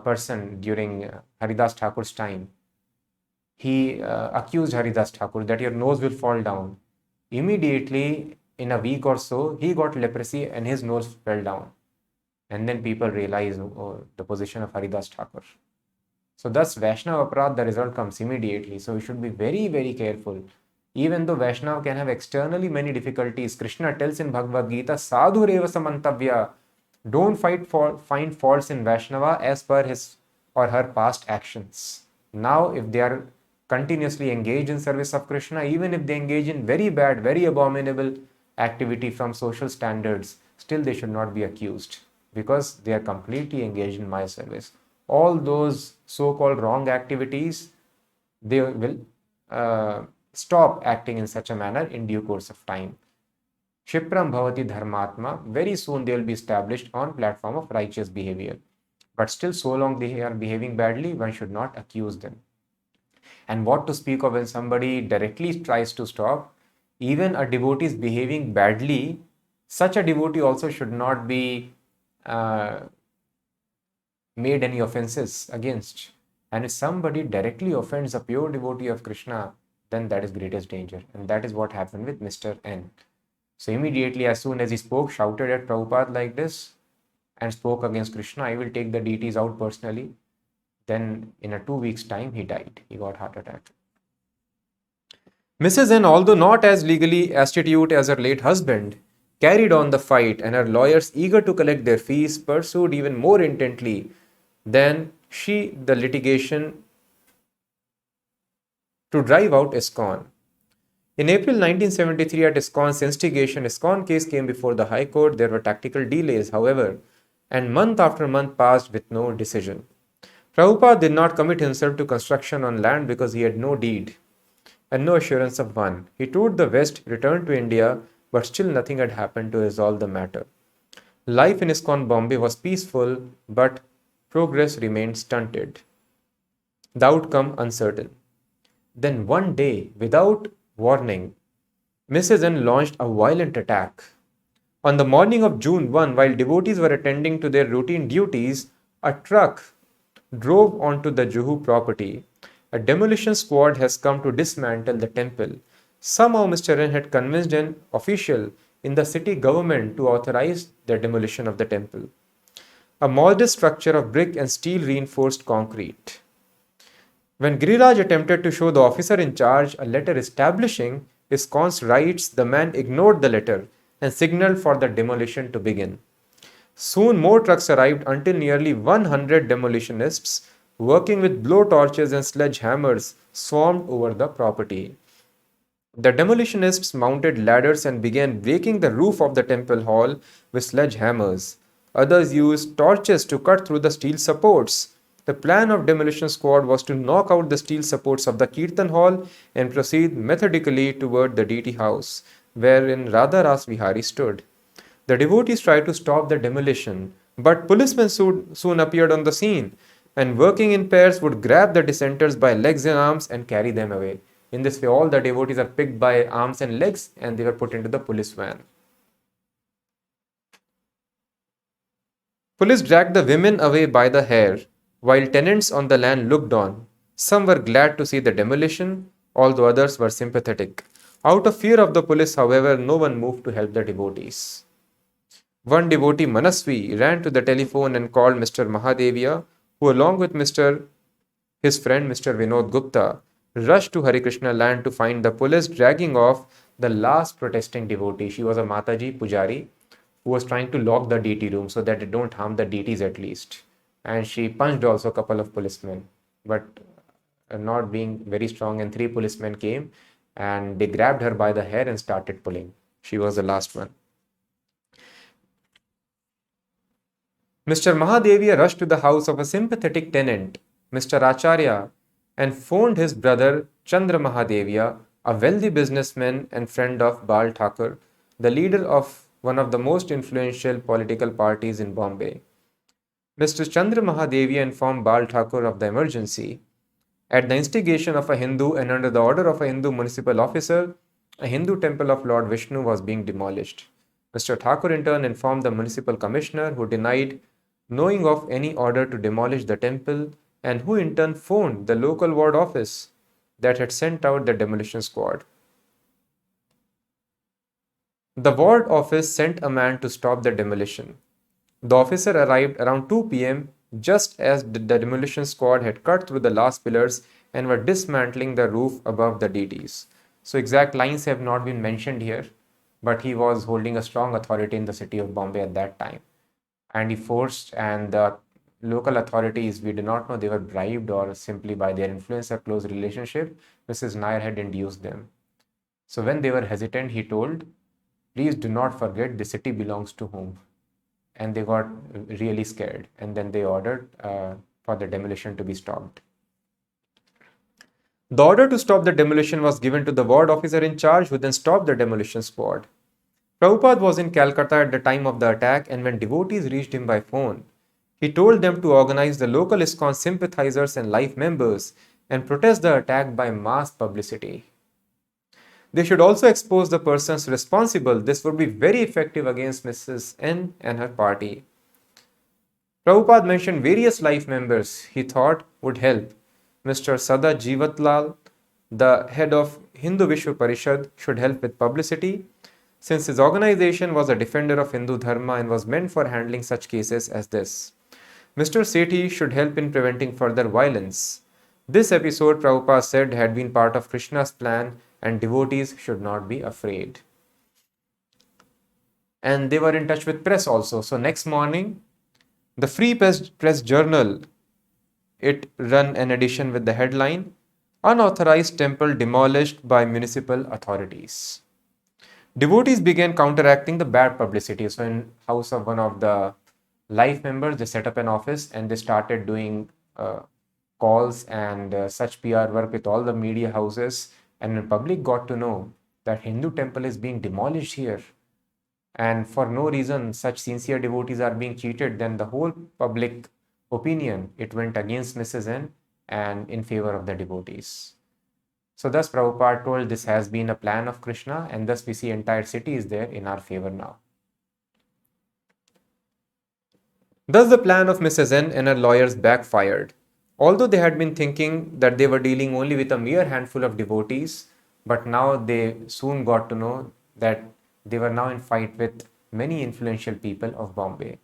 person during Haridas Thakur's time. He accused Haridas Thakur that your nose will fall down. Immediately, in a week or so, he got leprosy and his nose fell down. And then people realize the position of Haridas Thakur. So thus, Vaishnava Aparadh, the result comes immediately. So we should be very, very careful. Even though Vaishnava can have externally many difficulties, Krishna tells in Bhagavad Gita, Sadhu Reva Samantavya, don't find faults in Vaishnava as per his or her past actions. Now, if they are continuously engaged in service of Krishna, even if they engage in very bad, very abominable activity from social standards, still they should not be accused, because they are completely engaged in my service. All those so-called wrong activities, they will stop acting in such a manner in due course of time. Shipram bhavati dharmatma, very soon they will be established on platform of righteous behavior. But still, so long they are behaving badly, one should not accuse them. And what to speak of when somebody directly tries to stop? Even a devotee is behaving badly, such a devotee also should not be made any offenses against. And if somebody directly offends a pure devotee of Krishna, then that is greatest danger. And that is what happened with Mr. N. So immediately, as soon as he spoke, shouted at Prabhupada like this and spoke against Krishna, I will take the deities out personally. Then in a 2 weeks' time, he died. He got heart attack. Mrs. N, although not as legally astute as her late husband, carried on the fight, and her lawyers, eager to collect their fees, pursued even more intently than she the litigation to drive out ISKCON. In April 1973, at ISKCON's instigation, ISKCON case came before the High Court. There were tactical delays, however, and month after month passed with no decision. Prabhupada did not commit himself to construction on land because he had no deed and no assurance of one. He toured the West, returned to India, but still nothing had happened to resolve the matter. Life in ISKCON Bombay was peaceful, but progress remained stunted. The outcome uncertain. Then one day, without warning, Mrs. N launched a violent attack. On the morning of June 1, while devotees were attending to their routine duties, a truck drove onto the Juhu property. A demolition squad has come to dismantle the temple. Somehow Mr. N had convinced an official in the city government to authorize the demolition of the temple. A modest structure of brick and steel reinforced concrete. When Giriraj attempted to show the officer in charge a letter establishing ISKCON's rights, the man ignored the letter and signaled for the demolition to begin. Soon more trucks arrived until nearly 100 demolitionists working with blowtorches and sledgehammers, swarmed over the property. The demolitionists mounted ladders and began breaking the roof of the temple hall with sledgehammers. Others used torches to cut through the steel supports. The plan of demolition squad was to knock out the steel supports of the Kirtan hall and proceed methodically toward the deity house, wherein Radha Ras Vihari stood. The devotees tried to stop the demolition, but policemen soon appeared on the scene, and working in pairs would grab the dissenters by legs and arms and carry them away. In this way, all the devotees are picked by arms and legs and they were put into the police van. Police dragged the women away by the hair, while tenants on the land looked on. Some were glad to see the demolition, although others were sympathetic. Out of fear of the police, however, no one moved to help the devotees. One devotee, Manasvi, ran to the telephone and called Mr. Mahadevia, who, along with his friend Mr. Vinod Gupta, rushed to Hare Krishna land to find the police dragging off the last protesting devotee. She was a Mataji Pujari who was trying to lock the deity room so that it don't harm the deities at least. And she punched also a couple of policemen, but not being very strong, and 3 policemen came and they grabbed her by the hair and started pulling. She was the last one. Mr. Mahadevia rushed to the house of a sympathetic tenant, Mr. Acharya, and phoned his brother Chandra Mahadevia, a wealthy businessman and friend of Bal Thakur, the leader of one of the most influential political parties in Bombay. Mr. Chandra Mahadevia informed Bal Thakur of the emergency. At the instigation of a Hindu and under the order of a Hindu municipal officer, a Hindu temple of Lord Vishnu was being demolished. Mr. Thakur in turn informed the municipal commissioner, who denied knowing of any order to demolish the temple, and who in turn phoned the local ward office that had sent out the demolition squad. The ward office sent a man to stop the demolition. The officer arrived around 2 p.m. just as the demolition squad had cut through the last pillars and were dismantling the roof above the deities. So exact lines have not been mentioned here, but he was holding a strong authority in the city of Bombay at that time. And he forced, and the local authorities, we do not know they were bribed or simply by their influence or close relationship, Mrs. Nair had induced them. So when they were hesitant, he told, please do not forget the city belongs to whom. And they got really scared, and then they ordered for the demolition to be stopped. The order to stop the demolition was given to the ward officer in charge, who then stopped the demolition squad. Prabhupada was in Calcutta at the time of the attack, and when devotees reached him by phone, he told them to organize the local ISKCON sympathizers and life members and protest the attack by mass publicity. They should also expose the persons responsible. This would be very effective against Mrs. N and her party. Prabhupada mentioned various life members he thought would help. Mr. Sada Jivatlal, the head of Hindu Vishwa Parishad, should help with publicity, since his organization was a defender of Hindu Dharma and was meant for handling such cases as this. Mr. Sethi should help in preventing further violence. This episode, Prabhupada said, had been part of Krishna's plan, and devotees should not be afraid. And they were in touch with press also. So next morning, the Free Press Journal, it ran an edition with the headline, Unauthorized Temple Demolished by Municipal Authorities. Devotees began counteracting the bad publicity. So in house of one of the life members, they set up an office and they started doing calls and such PR work with all the media houses. And the public got to know that Hindu temple is being demolished here. And for no reason, such sincere devotees are being cheated. Then the whole public opinion, it went against Mrs. N and in favor of the devotees. So thus Prabhupada told this has been a plan of Krishna, and thus we see entire city is there in our favor now. Thus the plan of Mrs. N and her lawyers backfired. Although they had been thinking that they were dealing only with a mere handful of devotees, but now they soon got to know that they were now in fight with many influential people of Bombay.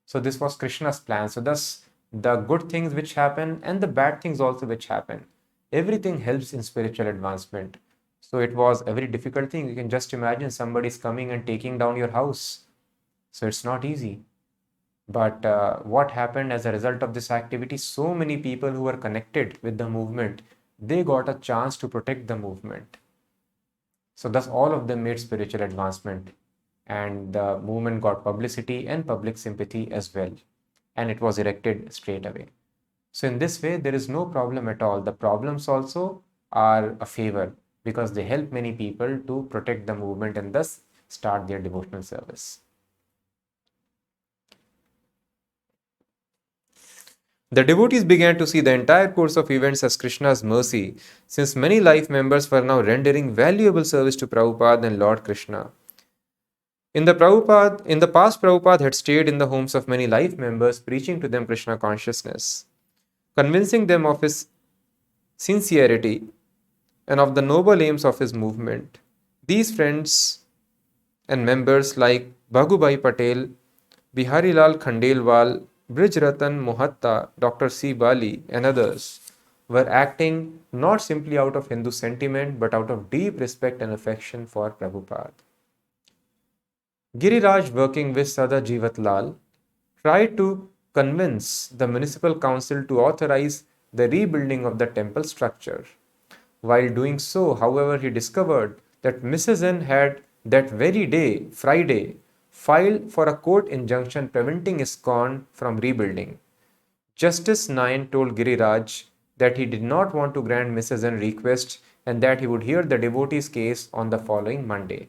So this was Krishna's plan. So thus the good things which happen and the bad things also which happen, everything helps in spiritual advancement. So it was a very difficult thing. You can just imagine somebody is coming and taking down your house. So it's not easy. But what happened as a result of this activity, so many people who were connected with the movement, they got a chance to protect the movement. So thus all of them made spiritual advancement, and the movement got publicity and public sympathy as well, and it was erected straight away. So in this way, there is no problem at all. The problems also are a favor because they help many people to protect the movement and thus start their devotional service. The devotees began to see the entire course of events as Krishna's mercy, since many life members were now rendering valuable service to Prabhupada and Lord Krishna. In the past, Prabhupada had stayed in the homes of many life members, preaching to them Krishna consciousness, convincing them of his sincerity and of the noble aims of his movement. These friends and members like Bhagubai Patel, Biharilal Khandelwal, Brijratan Mohatta, Dr. C. Bali, and others were acting not simply out of Hindu sentiment but out of deep respect and affection for Prabhupada. Giriraj, working with Sada Jivat Lal, tried to convince the municipal council to authorize the rebuilding of the temple structure. While doing so, however, he discovered that Mrs. N had that very day, Friday, filed for a court injunction preventing ISKCON from rebuilding. Justice Nayan told Giriraj that he did not want to grant Mrs. N's request and that he would hear the devotee's case on the following Monday.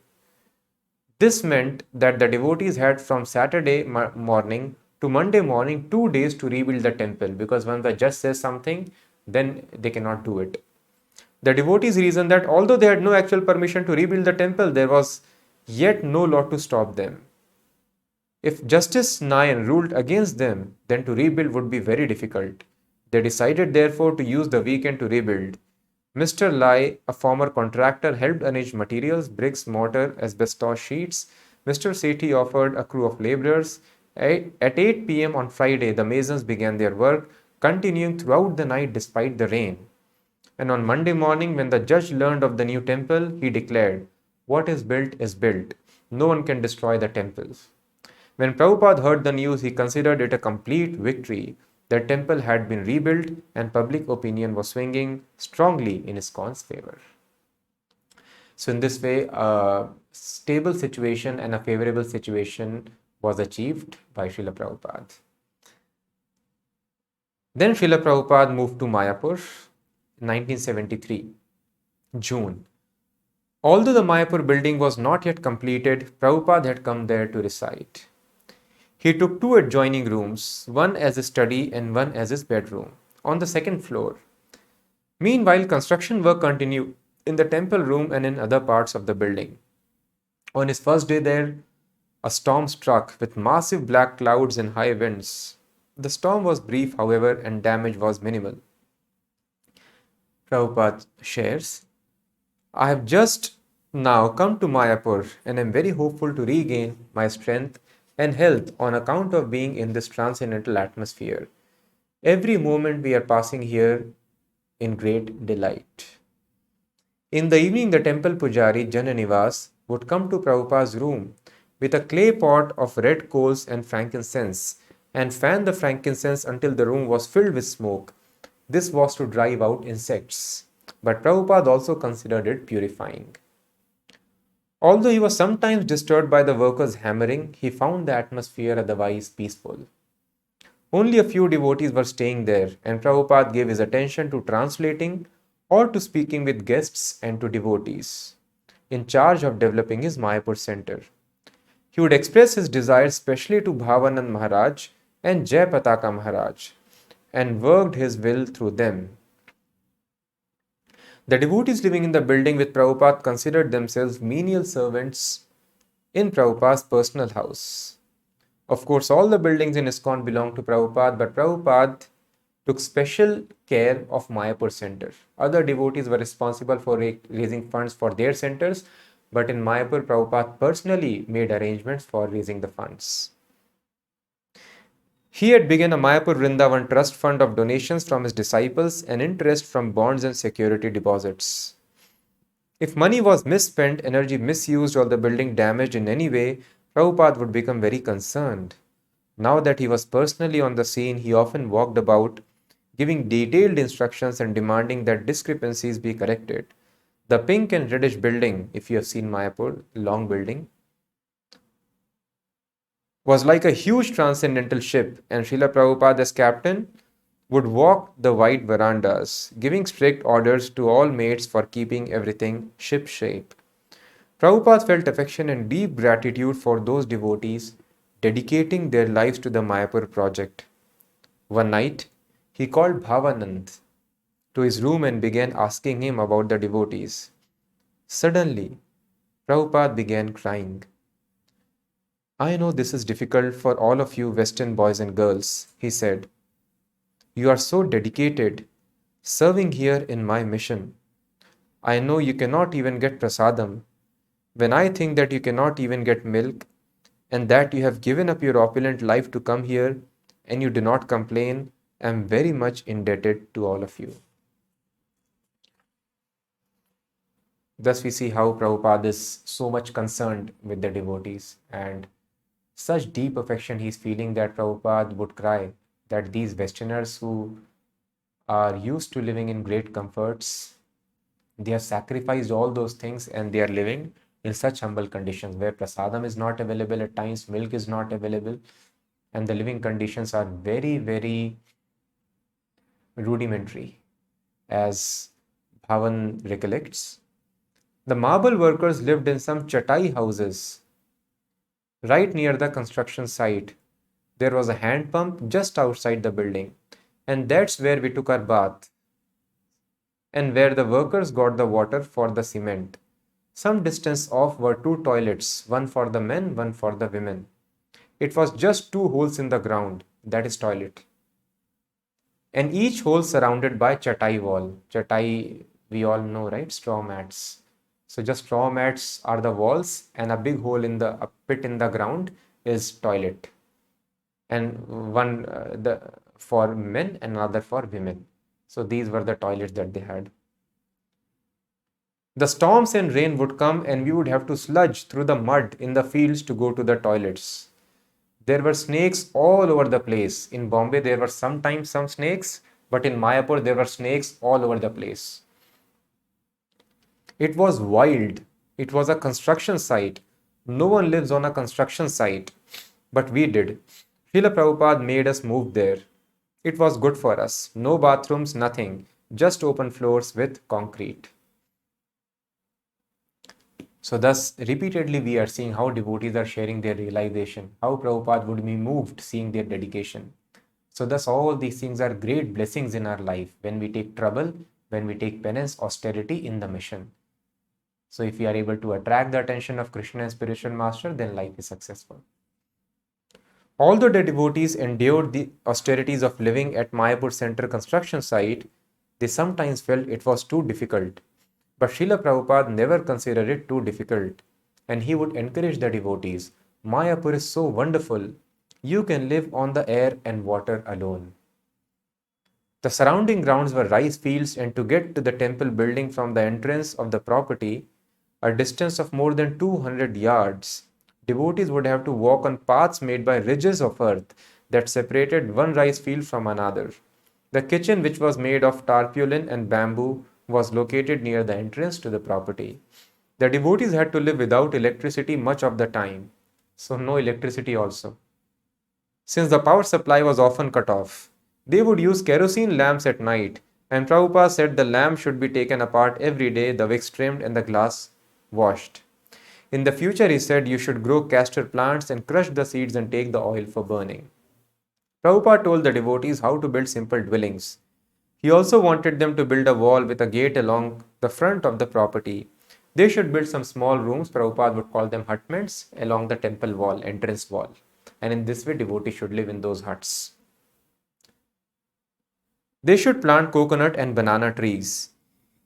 This meant that the devotees had from Saturday morning to Monday morning 2 days to rebuild the temple, because when the judge says something, then they cannot do it. The devotees reasoned that although they had no actual permission to rebuild the temple, there was yet no law to stop them. If Justice Nayan ruled against them, then to rebuild would be very difficult. They decided therefore to use the weekend to rebuild. Mr. Lai, a former contractor, helped arrange materials, bricks, mortar, asbestos sheets. Mr. Sethi offered a crew of laborers. At 8 p.m. on Friday, the masons began their work, continuing throughout the night despite the rain. And on Monday morning, when the judge learned of the new temple, he declared, "What is built is built. No one can destroy the temples." When Prabhupada heard the news, he considered it a complete victory. The temple had been rebuilt and public opinion was swinging strongly in ISKCON's favor. So in this way, a stable situation and a favorable situation was achieved by Srila Prabhupada. Then Srila Prabhupada moved to Mayapur in 1973, June. Although the Mayapur building was not yet completed, Prabhupada had come there to reside. He took 2 adjoining rooms, one as a study and one as his bedroom, on the second floor. Meanwhile, construction work continued in the temple room and in other parts of the building. On his first day there, a storm struck with massive black clouds and high winds. The storm was brief, however, and damage was minimal. Prabhupada shares, "I have just now come to Mayapur and am very hopeful to regain my strength and health on account of being in this transcendental atmosphere. Every moment we are passing here in great delight." In the evening, the temple pujari Jananivas would come to Prabhupada's room with a clay pot of red coals and frankincense and fan the frankincense until the room was filled with smoke. This was to drive out insects, but Prabhupada also considered it purifying. Although he was sometimes disturbed by the workers' hammering, he found the atmosphere otherwise peaceful. Only a few devotees were staying there, and Prabhupada gave his attention to translating or to speaking with guests and to devotees, in charge of developing his Mayapur center. He would express his desires specially to Bhavanand Maharaj and Jai Pataka Maharaj, and worked his will through them. The devotees living in the building with Prabhupada considered themselves menial servants in Prabhupada's personal house. Of course, all the buildings in ISKCON belonged to Prabhupada, but Prabhupada took special care of Mayapur center. Other devotees were responsible for raising funds for their centers, but in Mayapur, Prabhupada personally made arrangements for raising the funds. He had begun a Mayapur Vrindavan trust fund of donations from his disciples and interest from bonds and security deposits. If money was misspent, energy misused, or the building damaged in any way, Prabhupada would become very concerned. Now that he was personally on the scene, he often walked about, giving detailed instructions and demanding that discrepancies be corrected. The pink and reddish building, if you have seen Mayapur, long building, was like a huge transcendental ship, and Srila Prabhupada, as captain, would walk the wide verandas, giving strict orders to all mates for keeping everything ship shape. Prabhupada felt affection and deep gratitude for those devotees dedicating their lives to the Mayapur project. One night, he called Bhavanand to his room and began asking him about the devotees. Suddenly, Prabhupada began crying. I know this is difficult for all of you Western boys and girls, he said. You are so dedicated, serving here in my mission. I know you cannot even get prasadam. When I think that you cannot even get milk, and that you have given up your opulent life to come here, and you do not complain, I am very much indebted to all of you. Thus, we see how Prabhupada is so much concerned with the devotees, and such deep affection he is feeling that Prabhupada would cry that these Westerners who are used to living in great comforts, they have sacrificed all those things and they are living in such humble conditions where prasadam is not available at times, milk is not available, and the living conditions are very, very rudimentary, as Bhavan recollects. The marble workers lived in some chatai houses right near the construction site. There was a hand pump just outside the building, and that's where we took our bath and where the workers got the water for the cement. Some distance off were two toilets, one for the men, one for the women. It was just two holes in the ground, that is toilet. And each hole surrounded by chatai wall. Chatai, we all know, right? Straw mats. So just straw mats are the walls, and a big hole in a pit in the ground is toilet. And one for men and another for women. So these were the toilets that they had. The storms and rain would come and we would have to sludge through the mud in the fields to go to the toilets. There were snakes all over the place. In Bombay, there were sometimes some snakes, but in Mayapur, there were snakes all over the place. It was wild. It was a construction site. No one lives on a construction site, but we did. Srila Prabhupada made us move there. It was good for us. No bathrooms, nothing. Just open floors with concrete. So thus, repeatedly we are seeing how devotees are sharing their realization, how Prabhupada would be moved seeing their dedication. So thus all these things are great blessings in our life when we take trouble, when we take penance, austerity in the mission. So if we are able to attract the attention of Krishna and spiritual master, then life is successful. Although the devotees endured the austerities of living at Mayapur Center construction site, they sometimes felt it was too difficult. But Srila Prabhupada never considered it too difficult, and he would encourage the devotees. Mayapur is so wonderful, you can live on the air and water alone. The surrounding grounds were rice fields, and to get to the temple building from the entrance of the property, a distance of more than 200 yards, devotees would have to walk on paths made by ridges of earth that separated one rice field from another. The kitchen, which was made of tarpaulin and bamboo, was located near the entrance to the property. The devotees had to live without electricity much of the time, so no electricity also. Since the power supply was often cut off, they would use kerosene lamps at night, and Prabhupada said the lamp should be taken apart every day, the wicks trimmed and the glass washed. In the future, he said, you should grow castor plants and crush the seeds and take the oil for burning. Prabhupada told the devotees how to build simple dwellings. He also wanted them to build a wall with a gate along the front of the property. They should build some small rooms, Prabhupada would call them hutments, along the temple wall, entrance wall. And in this way, devotees should live in those huts. They should plant coconut and banana trees.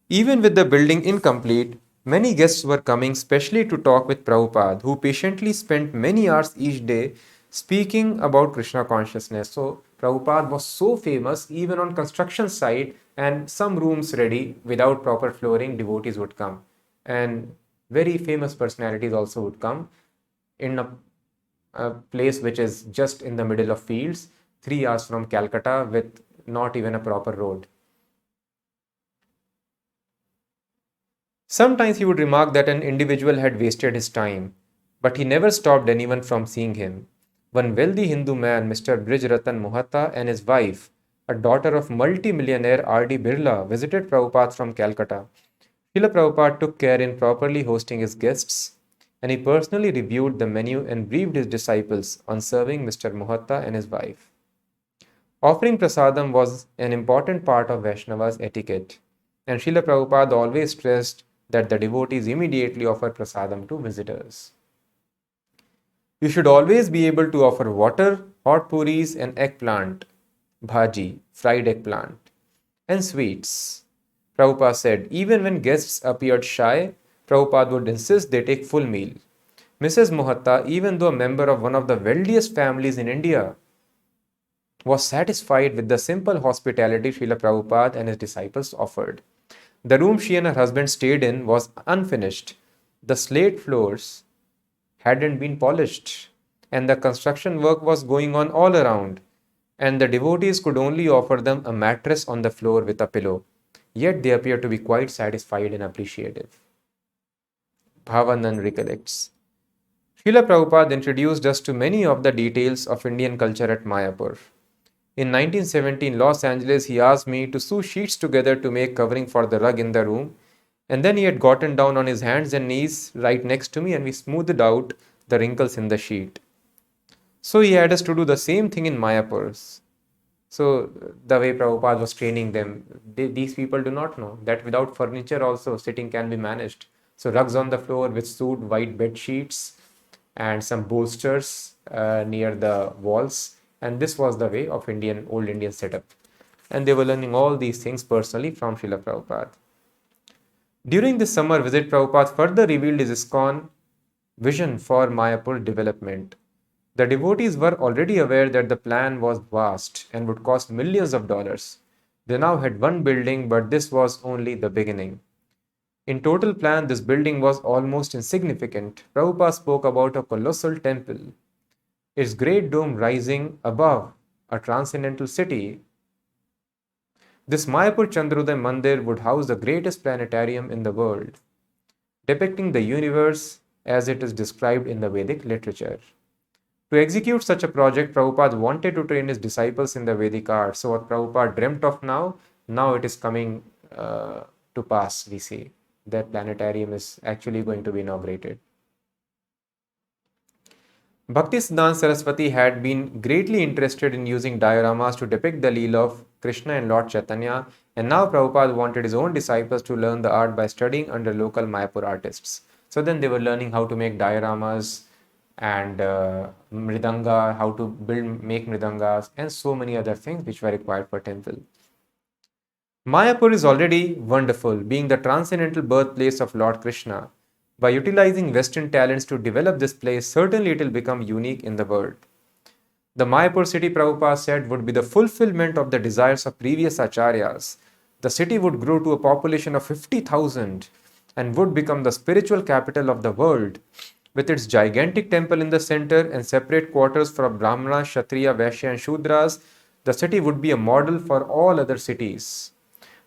Even with the building incomplete, many guests were coming specially to talk with Prabhupada, who patiently spent many hours each day speaking about Krishna consciousness. So Prabhupada was so famous, even on construction site and some rooms ready without proper flooring, devotees would come. And very famous personalities also would come in a a place which is just in the middle of fields, 3 hours from Calcutta with not even a proper road. Sometimes he would remark that an individual had wasted his time, but he never stopped anyone from seeing him. One wealthy Hindu man, Mr. Brijratan Mohata, and his wife, a daughter of multi-millionaire R.D. Birla, visited Prabhupada from Calcutta. Srila Prabhupada took care in properly hosting his guests, and he personally reviewed the menu and briefed his disciples on serving Mr. Mohata and his wife. Offering prasadam was an important part of Vaishnava's etiquette, and Srila Prabhupada always stressed that the devotees immediately offer prasadam to visitors. You should always be able to offer water, hot puris, and eggplant, bhaji, fried eggplant, and sweets. Prabhupada said, even when guests appeared shy, Prabhupada would insist they take full meal. Mrs. Mohata, even though a member of one of the wealthiest families in India, was satisfied with the simple hospitality Srila Prabhupada and his disciples offered. The room she and her husband stayed in was unfinished. The slate floors hadn't been polished, and the construction work was going on all around, and the devotees could only offer them a mattress on the floor with a pillow. Yet they appeared to be quite satisfied and appreciative. Bhavanand recollects. Srila Prabhupada introduced us to many of the details of Indian culture at Mayapur. In 1970 in Los Angeles, he asked me to sew sheets together to make covering for the rug in the room. And then he had gotten down on his hands and knees right next to me and we smoothed out the wrinkles in the sheet. So he had us to do the same thing in Mayapur. So the way Prabhupada was training them, these people do not know that without furniture also sitting can be managed. So rugs on the floor with sewed white bed sheets and some bolsters near the walls. And this was the way of old Indian setup. And they were learning all these things personally from Srila Prabhupada. During this summer visit, Prabhupada further revealed his ISKCON vision for Mayapur development. The devotees were already aware that the plan was vast and would cost millions of dollars. They now had one building, but this was only the beginning. In total plan, this building was almost insignificant. Prabhupada spoke about a colossal temple, its great dome rising above a transcendental city. This Mayapur Chandrodaya Mandir would house the greatest planetarium in the world, depicting the universe as it is described in the Vedic literature. To execute such a project, Prabhupada wanted to train his disciples in the Vedic art. So what Prabhupada dreamt of now it is coming to pass, we see. That planetarium is actually going to be inaugurated. Bhaktisiddhanta Saraswati had been greatly interested in using dioramas to depict the Leela of Krishna and Lord Chaitanya, and now Prabhupada wanted his own disciples to learn the art by studying under local Mayapur artists. So then they were learning how to make dioramas and mridanga, how to make mridangas, and so many other things which were required for temple. Mayapur is already wonderful, being the transcendental birthplace of Lord Krishna. By utilizing Western talents to develop this place, certainly it will become unique in the world. The Mayapur city, Prabhupada said, would be the fulfillment of the desires of previous acharyas. The city would grow to a population of 50,000 and would become the spiritual capital of the world. With its gigantic temple in the center and separate quarters for Brahmana, Kshatriya, Vaishya and Shudras, the city would be a model for all other cities.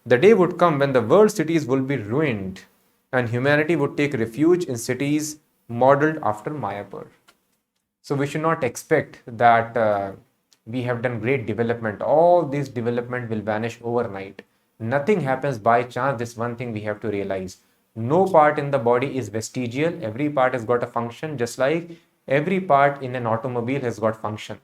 The day would come when the world cities will be ruined and humanity would take refuge in cities modeled after Mayapur. So we should not expect that we have done great development. All this development will vanish overnight. Nothing happens by chance. This one thing we have to realize. No part in the body is vestigial. Every part has got a function, just like every part in an automobile has got function.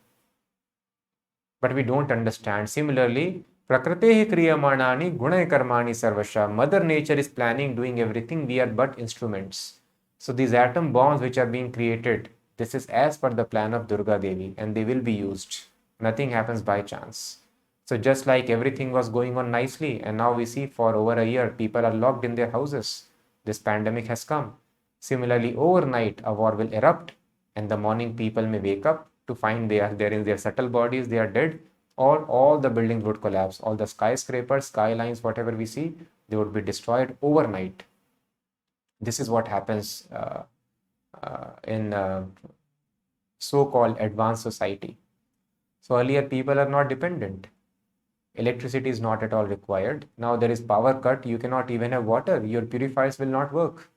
But we don't understand. Similarly, Prakritehi kriyamanani gunai karmani sarvasha. Mother Nature is planning, doing everything. We are but instruments. So these atom bombs which are being created, this is as per the plan of Durga Devi and they will be used. Nothing happens by chance. So just like everything was going on nicely and now we see for over a year people are locked in their houses. This pandemic has come. Similarly, overnight a war will erupt and the morning people may wake up to find they are there in their subtle bodies, they are dead. All the buildings would collapse. All the skyscrapers, skylines, whatever we see, they would be destroyed overnight. This is what happens in so-called advanced society. So earlier people are not dependent. Electricity is not at all required. Now there is power cut. You cannot even have water. Your purifiers will not work.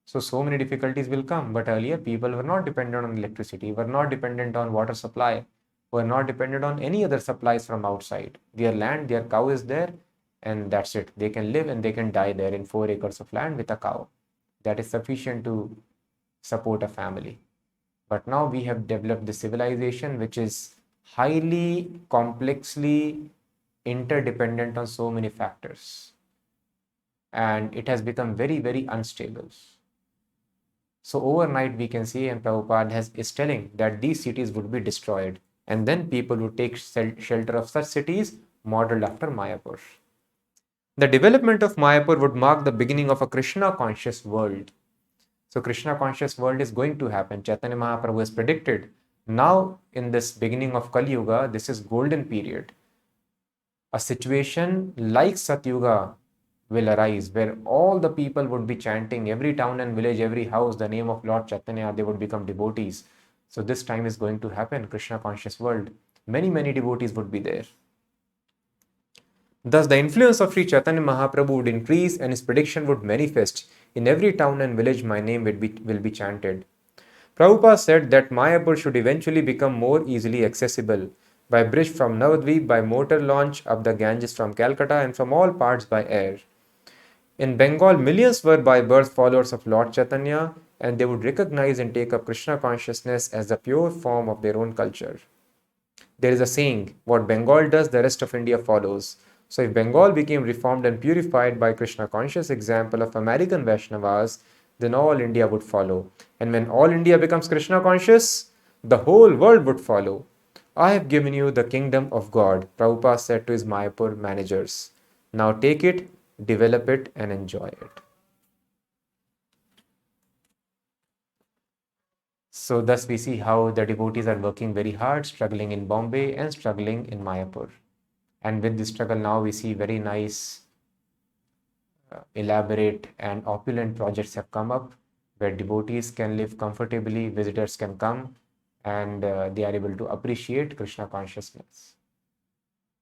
So many difficulties will come. But earlier people were not dependent on electricity, were not dependent on water supply, were not dependent on any other supplies from outside. Their land, their cow is there, and that's it. They can live and they can die there in 4 acres of land with a cow. That is sufficient to support a family. But now we have developed the civilization which is highly complexly interdependent on so many factors, and it has become very, very unstable. So overnight we can see, and Prabhupada is telling that these cities would be destroyed, and then people would take shelter of such cities modeled after Mayapur. The development of Mayapur would mark the beginning of a Krishna conscious world. So Krishna conscious world is going to happen. Chaitanya Mahaprabhu has predicted. Now in this beginning of Kali Yuga, this is golden period. A situation like Satyuga will arise where all the people would be chanting, every town and village, every house, the name of Lord Chaitanya, they would become devotees. So this time is going to happen, Krishna conscious world. Many, many devotees would be there. Thus, the influence of Sri Chaitanya Mahaprabhu would increase and his prediction would manifest. In every town and village, my name will be chanted. Prabhupada said that Mayapur should eventually become more easily accessible by bridge from Navadvip, by motor launch up the Ganges from Calcutta, and from all parts by air. In Bengal, millions were by birth followers of Lord Chaitanya, and they would recognize and take up Krishna consciousness as the pure form of their own culture. There is a saying, what Bengal does, the rest of India follows. So if Bengal became reformed and purified by Krishna conscious example of American Vaishnavas, then all India would follow. And when all India becomes Krishna conscious, the whole world would follow. I have given you the kingdom of God, Prabhupada said to his Mayapur managers. Now take it, develop it, and enjoy it. So thus we see how the devotees are working very hard, struggling in Bombay and struggling in Mayapur. And with this struggle now we see very nice, elaborate and opulent projects have come up where devotees can live comfortably, visitors can come, and they are able to appreciate Krishna consciousness.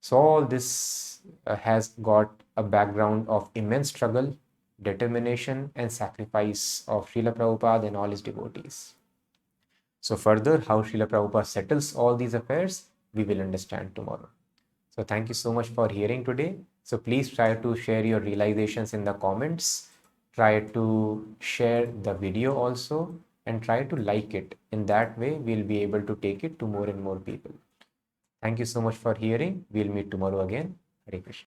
So all this has got a background of immense struggle, determination and sacrifice of Srila Prabhupada and all his devotees. So further, how Srila Prabhupada settles all these affairs, we will understand tomorrow. So thank you so much for hearing today. So please try to share your realizations in the comments. Try to share the video also and try to like it. In that way, we'll be able to take it to more and more people. Thank you so much for hearing. We'll meet tomorrow again. Hare Krishna.